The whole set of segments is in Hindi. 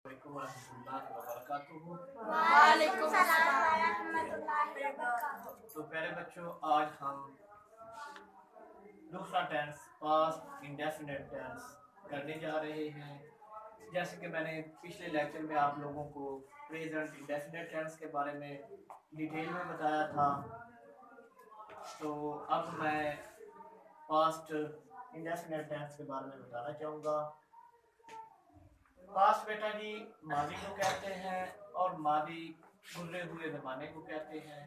वालेकुम रहमतुल्लाहि व बरकातुहू। वालेकुम सलाम व रहमतुल्लाहि व बरकातुहू। तो प्यारे बच्चों, आज हम दूसरा टेंस पास्ट इंडेफिनिट टेंस करने जा रहे हैं। जैसे कि मैंने पिछले लेक्चर में आप लोगों को प्रेजेंट इंडेफिनिट टेंस के बारे में डिटेल में बताया था, तो अब मैं पास्ट इंडेफिनिट टेंस के बारे में बताना चाहूँगा। पास्ट बेटा जी माजी को कहते हैं और माजी गुजरे हुए ज़माने को कहते हैं।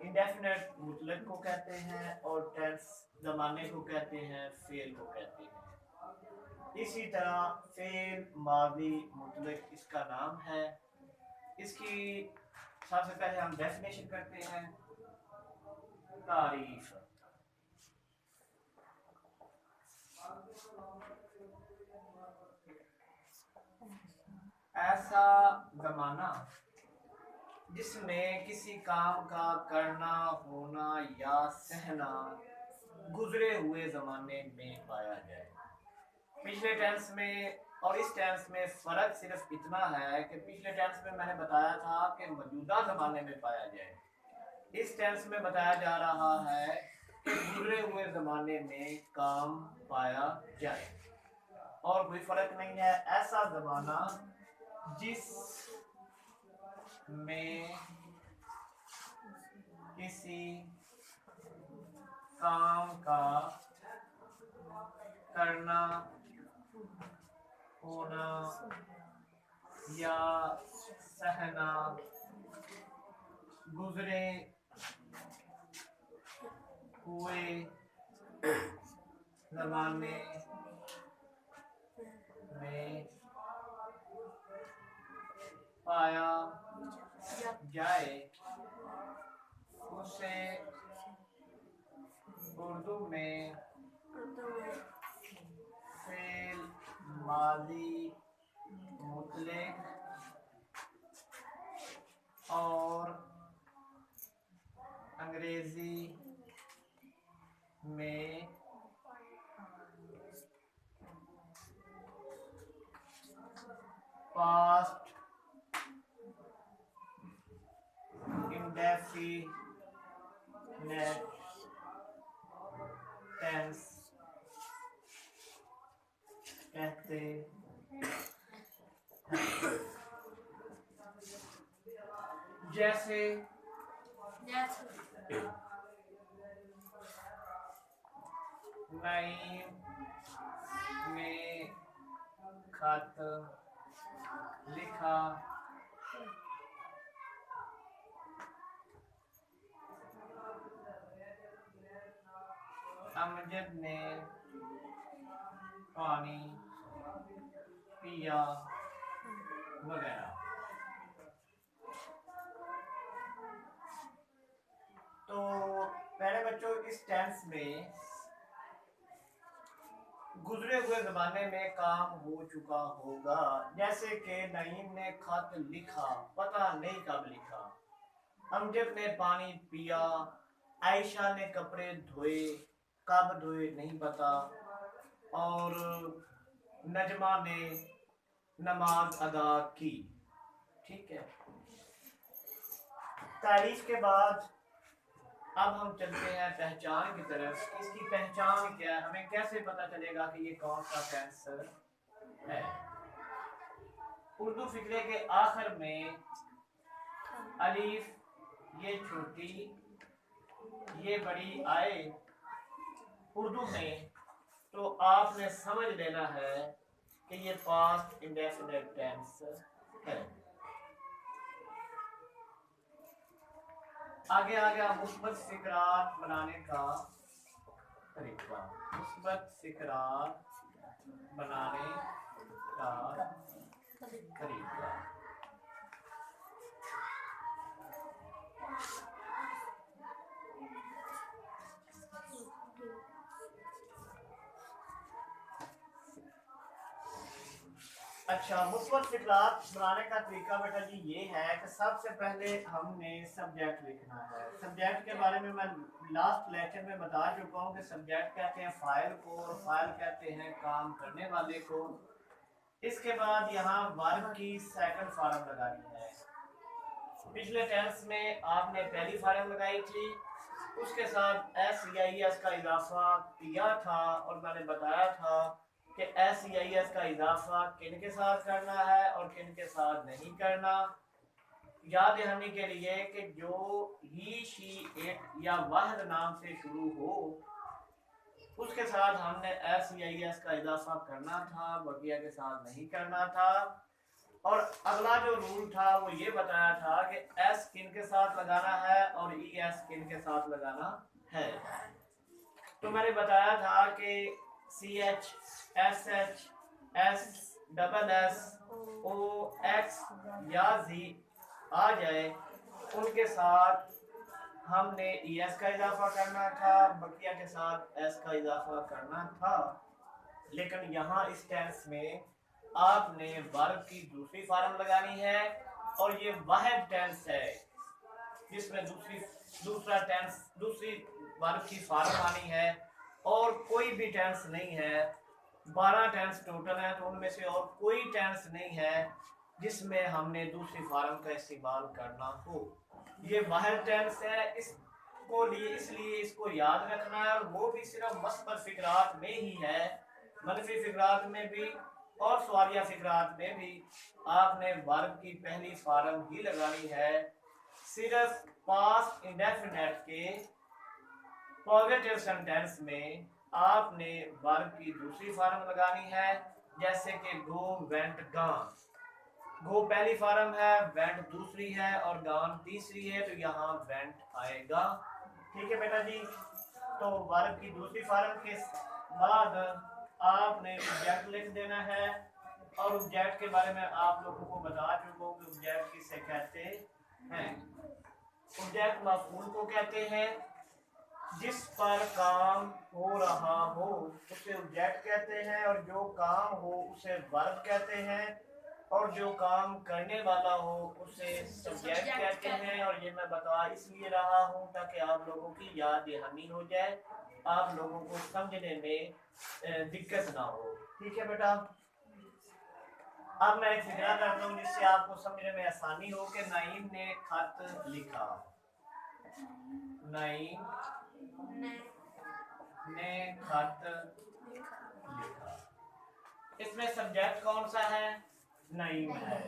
इंडेफिनिट मुतलक को कहते हैं और टेंस ज़माने को कहते हैं, फेल को कहते हैं। इसी तरह फेल माजी मुतलक इसका नाम है। इसकी सबसे पहले हम डेफिनेशन करते हैं। तारीफ, ऐसा ज़माना जिसमें किसी काम का करना, होना या सहना गुजरे हुए ज़माने में पाया जाए। पिछले टेंस में और इस टेंस में फ़र्क सिर्फ इतना है कि पिछले टेंस में मैंने बताया था कि मौजूदा ज़माने में पाया जाए। इस टेंस में बताया जा रहा है कि गुजरे हुए ज़माने में काम पाया जाए, और कोई फ़र्क नहीं है। ऐसा ज़माना जिस में किसी काम का करना, होना या सहना गुजरे हुए ज़माने में पाया जाए, उसे उर्दू में फेल माजी मुतलक और अंग्रेजी में पास्ट इंडेफिनिट टेंस कहते हैं। जैसे नईम ने खत लिखा, अमजद ने पानी पिया, वगैरह। तो पहले बच्चों, इस टेंस में गुजरे हुए ज़माने में काम हो चुका होगा। जैसे कि नईम ने खत लिखा, पता नहीं कब लिखा। अमजद ने पानी पिया, आयशा ने कपड़े धोए, कब धोए नहीं पता। और नजमा ने नमाज अदा की। ठीक है। तारीफ के बाद अब हम चलते हैं पहचान की तरफ। इसकी पहचान क्या है, हमें कैसे पता चलेगा कि ये कौन सा टेंस है। उर्दू फिक्रे के आखिर में अलीफ, ये छोटी ये बड़ी आए उर्दू में, तो आपने समझ लेना है कि ये पास्ट इंडेफिनिट टेंस है। आगे आगे मुस्बत फिक्रात बनाने का तरीका। मुस्बत फिक्रात बनाने का तरीका। अच्छा, मुस्बत फिक्रात बनाने का तरीका बेटा जी ये है कि सबसे पहले हमने सब्जेक्ट लिखना है। सब्जेक्ट के बारे में मैं लास्ट लेक्चर में बता चुका हूँ कि सब्जेक्ट कहते हैं फाइल को और फाइल कहते हैं काम करने वाले को। इसके बाद यहाँ वर्ब की सेकंड फॉर्म लगानी है। पिछले टेंस में आपने पहली फॉर्म लगाई थी, उसके साथ एस या एस का इजाफा किया था और मैंने बताया था कि एस या एस का इजाफा किन के साथ करना है और किन के साथ नहीं करना। याद दहानी के लिए कि जो ही, शी, इट या वहद नाम से शुरू हो उसके साथ हमने एस या एस का इजाफा करना था, बकिया के साथ नहीं करना था। और अगला जो रूल था वो ये बताया था कि एस किन के साथ लगाना है और ई एस किन के साथ लगाना है। तो मैंने बताया था कि C H, S H, S double S, O X या जी आ जाए उनके साथ हमने ई एस का इजाफा करना था, बकिया के साथ एस का इजाफा करना था। लेकिन यहाँ इस टेंस में आपने वर्ब की दूसरी फॉर्म लगानी है और ये वाहिद टेंस है जिसमें दूसरी वर्ब की फॉर्म आनी है और कोई भी टेंस नहीं है। 12 टेंस टोटल है तो उनमें से और कोई टेंस नहीं है जिसमें हमने दूसरी फॉर्म का इस्तेमाल करना हो। ये वाहिद टेंस है, इसलिए इसको याद रखना है और वो भी सिर्फ मस्बर फिक्रात में ही है। मनफी फिक्रात में भी और सवालिया फिक्रात में भी आपने वर्ब की पहली फॉर्म ही लगानी है। सिर्फ पास्ट इंडेफिनेट के पॉजिटिव सेंटेंस में आपने वर्ब की दूसरी फॉर्म लगानी है, जैसे कि गो, वेंट, गॉन। गो पहली फॉर्म है, वेंट दूसरी है और गॉन तीसरी है, तो यहाँ वेंट आएगा। ठीक है बेटा जी। तो वर्ब की दूसरी फॉर्म के बाद आपने ऑब्जेक्ट लिख देना है और ऑब्जेक्ट के बारे में आप लोगों को बता चुका हूं कि ऑब्जेक्ट किसे कहते हैं। ऑब्जेक्ट मफऊल को कहते हैं, जिस पर काम हो रहा हो उसे ऑब्जेक्ट कहते हैं और जो काम हो उसे वर्ब कहते हैं और जो काम करने वाला हो उसे सब्जेक्ट कहते हैं। और ये मैं बता इसलिए रहा हूँ ताकि आप लोगों की याद दहानी हो जाए, आप लोगों को समझने में दिक्कत ना हो। ठीक है बेटा। अब मैं एक फिक्रा करता हूँ जिससे आपको समझने में आसानी हो कि नईम ने खत लिखा। नईम ने खत लिखा। इसमें सब्जेक्ट कौन सा है? नईम है।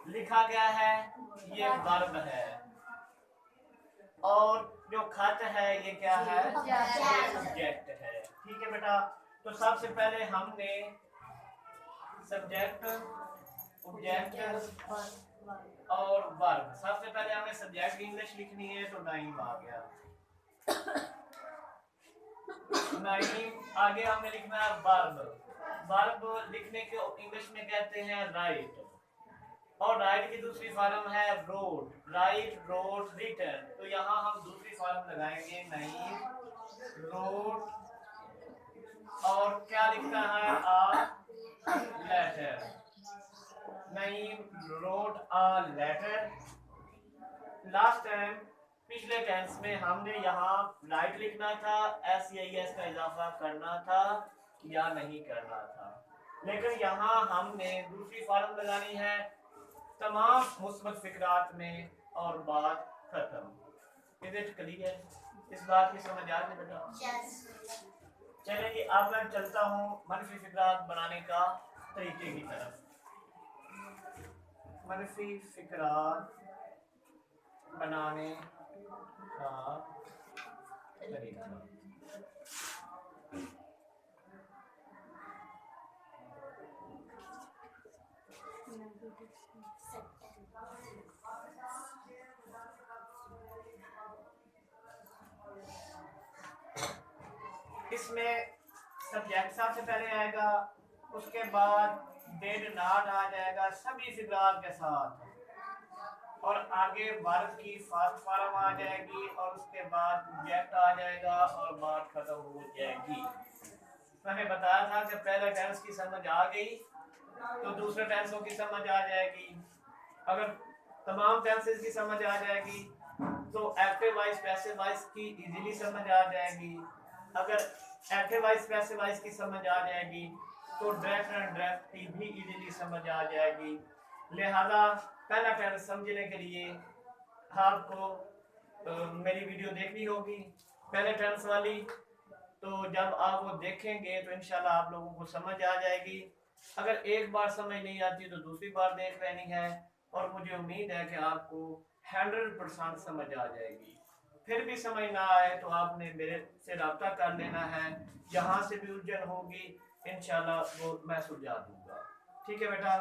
लिखा क्या है? ये वर्ब है। और जो खत है ये क्या है? ये सब्जेक्ट है। ठीक है बेटा। तो सबसे पहले हमने सब्जेक्ट, ऑब्जेक्ट और वर्ब, सबसे पहले हमें सब्जेक्ट की इंग्लिश लिखनी है तो नईम आ गया। नईम। आगे हमें लिखना है वर्ब। वर्ब लिखने के इंग्लिश में कहते हैं राइट, और राइट की दूसरी फॉर्म है रोट। Right, road, written. तो यहाँ हम दूसरी फॉर्म लगाएंगे नईम रोट, और क्या लिखना है? A letter. Naeem wrote a letter. Last time पिछले टेंस में हमने यहाँ राइट लिखना था, एस या एस का इजाफा करना था या नहीं करना था, लेकिन यहाँ हमने दूसरी फॉर्म लगानी है तमाम मुस्बत फिक्रात में और बात खत्म। Is it clear? इस बात की समझ आ गई बेटा? चलिए अब मैं चलता हूँ मनफी फिक्रात बनाने का तरीके की तरफ। मनफी फिक्रात बनाने का तरीका। इसमें सब्जेक्ट सबसे पहले आएगा, उसके बाद डिड नॉट आ जाएगा सभी फिक्रात के साथ, और आगे वर्ब की फर्स्ट फॉर्म आ जाएगी और उसके बाद ऑब्जेक्ट आ जाएगा और बात खत्म हो जाएगी। मैंने बताया था कि पहले टेंस की समझ आ गई तो दूसरे टेंसों की समझ आ जाएगी। अगर तमाम टेंसेस की समझ आ जाएगी तो एक्टिव वॉइस पैसिव वॉइस की इजीली समझ आ जाएगी। अगर एक्टिव वॉइस पैसिव वॉइस की समझ आ जाएगी तो डायरेक्ट एंड डायरेक्ट भी इजीली समझ आ जाएगी। लिहाजा पहला टेंस समझने के लिए आपको मेरी वीडियो देखनी होगी पहले टेंस वाली। तो जब आप वो देखेंगे तो इंशाल्लाह आप लोगों को समझ आ जाएगी। अगर एक बार समझ नहीं आती तो दूसरी बार देख लेनी है, और मुझे उम्मीद है कि आपको 100% समझ आ जाएगी। फिर भी समझ ना आए तो आपने मेरे से रब्ता कर लेना है, जहाँ से भी उलझन होगी इंशाल्लाह वो मैं सुलझा दूंगा। ठीक है बेटा।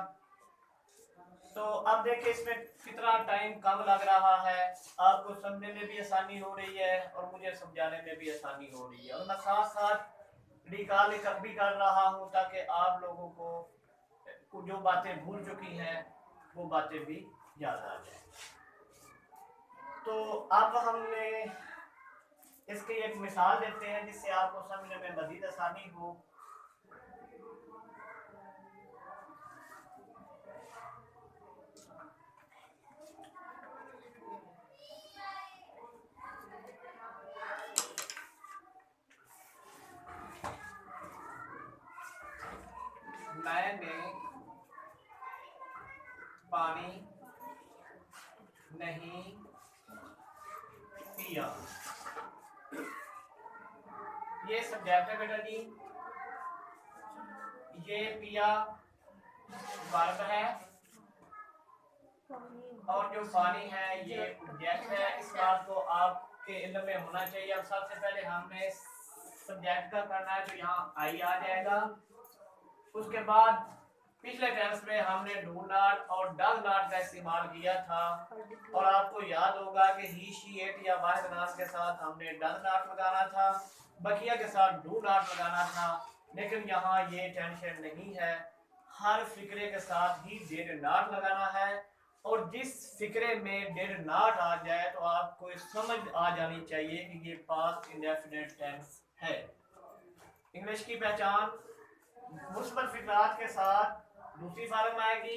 तो अब देखिए इसमें कितना टाइम कम लग रहा है, आपको समझने में भी आसानी हो रही है और मुझे समझाने में भी आसानी हो रही है, और मैं साथ साथ रिकॉल भी कर रहा हूँ ताकि आप लोगों को जो बातें भूल चुकी हैं वो बातें भी याद आ जाए। तो अब हमने इसकी एक मिसाल देते हैं जिससे आपको समझने में मजीद आसानी हो। मैंने पानी नहीं पिया। ये सब्जेक्ट है बेटा जी, ये पिया वर्ब है, और जो पानी है ये ऑब्जेक्ट है। इस बात को आपके इल्म में होना चाहिए। अब सबसे पहले हमने सब्जेक्ट का करना है, तो यहाँ आई आ जाएगा। उसके बाद पिछले टेंस में हमने डू नॉट और डज नॉट का इस्तेमाल किया था, और आपको याद होगा कि ही शी इट या वाहिद नाम के साथ हमने डज नॉट लगाना था, बकिया के साथ डू नॉट लगाना था। लेकिन यहाँ ये टेंशन नहीं है, हर फिक्रे के साथ ही डिड नॉट लगाना है, और जिस फिक्रे में डिड नॉट आ जाए तो आपको समझ आ जानी चाहिए कि ये पास्ट इंडेफिनिट टेंस है। इंग्लिश की पहचान मुस्बत फिक्रात के साथ दूसरी फॉर्म आएगी,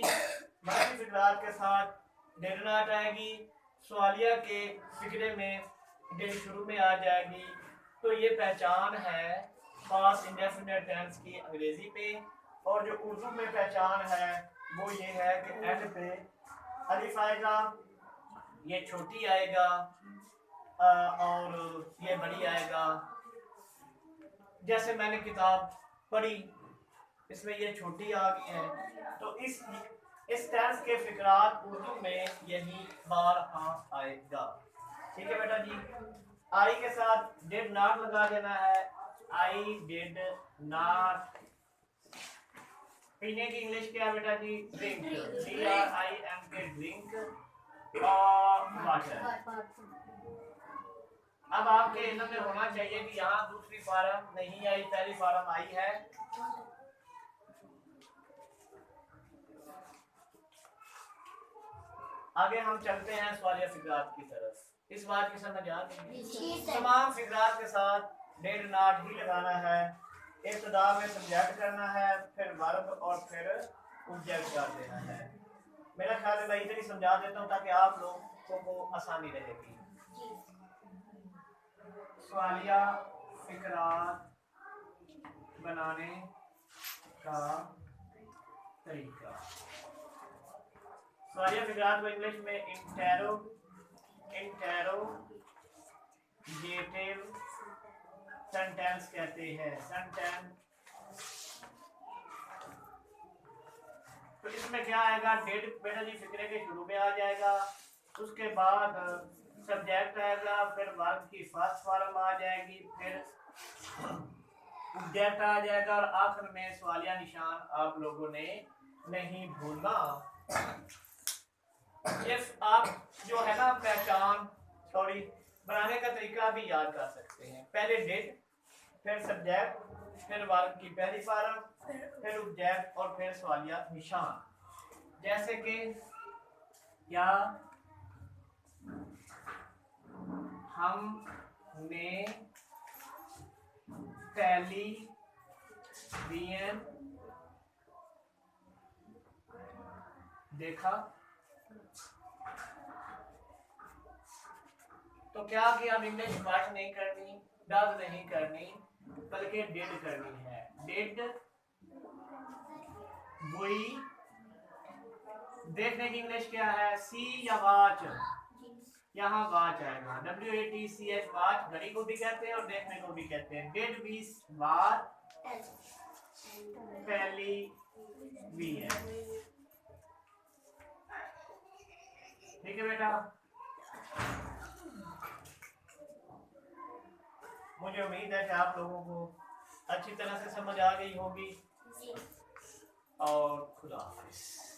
मंफी फिक्रात के साथ डिड नॉट आएगी, सवालिया के फिक्रे में डिड शुरू में आ जाएगी। तो ये पहचान है पास्ट इंडेफिनिट टेंस की अंग्रेजी पे। और जो उर्दू में पहचान है वो ये है कि एंड पे अलिफ आएगा, ये छोटी आएगा और ये बड़ी आएगा। जैसे मैंने किताब पढ़ी, इसमें ये छोटी आ गई है, तो इस टेंस के फिक्रात उर्दू में यही बार आएगा। ठीक है बेटा जी। आई के साथ डिड नॉट लगा देना है, आई डिड नॉट। पीने की इंग्लिश क्या है बेटा जी? ड्रिंक, DRINK, ड्रिंक और वाटर। अब आपके इल्म में होना चाहिए कि यहाँ दूसरी फार्म नहीं आई, पहली फार्म आई है। आगे हम चलते हैं सवालिया फिक्रात की तरफ। इस बात की समझ आ गई? तमाम फिक्रात के साथ डिड नॉट ही लगाना है। इब्तिदा में सब्जेक्ट करना है, फिर वर्ब और फिर ऑब्जेक्ट कर देना है। मेरा ख्याल है मैं इधर ही समझा देता हूँ ताकि आप लोगों को आसानी रहेगी। सवालिया फिक्रात बनाने का तरीका। सवालिया फिक्रात को इंग्लिश में इंटेरोगेटिव सेंटेंस कहते हैं। तो इसमें क्या आएगा? डिड बेटा जी फिक्रे के शुरू में आ जाएगा, उसके बाद सब्जेक्ट आएगा, फिर वर्ब की फर्स्ट फॉर्म आ जाएगी, फिर ऑब्जेक्ट आ जाएगा, और आखिर में सवालिया निशान आप लोगों ने नहीं भूलना। इफ आप जो है ना पहचान बनाने का तरीका भी याद कर सकते हैं। पहले डिड, फिर सब्जेक्ट, फिर वर्ब की पहली फॉर्म, फिर ऑब्जेक्ट और फिर सवालिया निशान। जैसे कि क्या हमने टेलीविजन देखा। तो क्या कि अब इंग्लिश बात नहीं करनी, डज नहीं करनी, बल्कि डिड करनी है। डिड वही। देखने की इंग्लिश क्या है? सी या वॉच? यहाँ वॉच आएगा। WATCH वॉच घड़ी को भी कहते हैं और देखने को भी कहते हैं। Did we watch television. ठीक है बेटा, मुझे उम्मीद है कि आप लोगों को अच्छी तरह से समझ आ गई होगी। और खुदा हाफिज।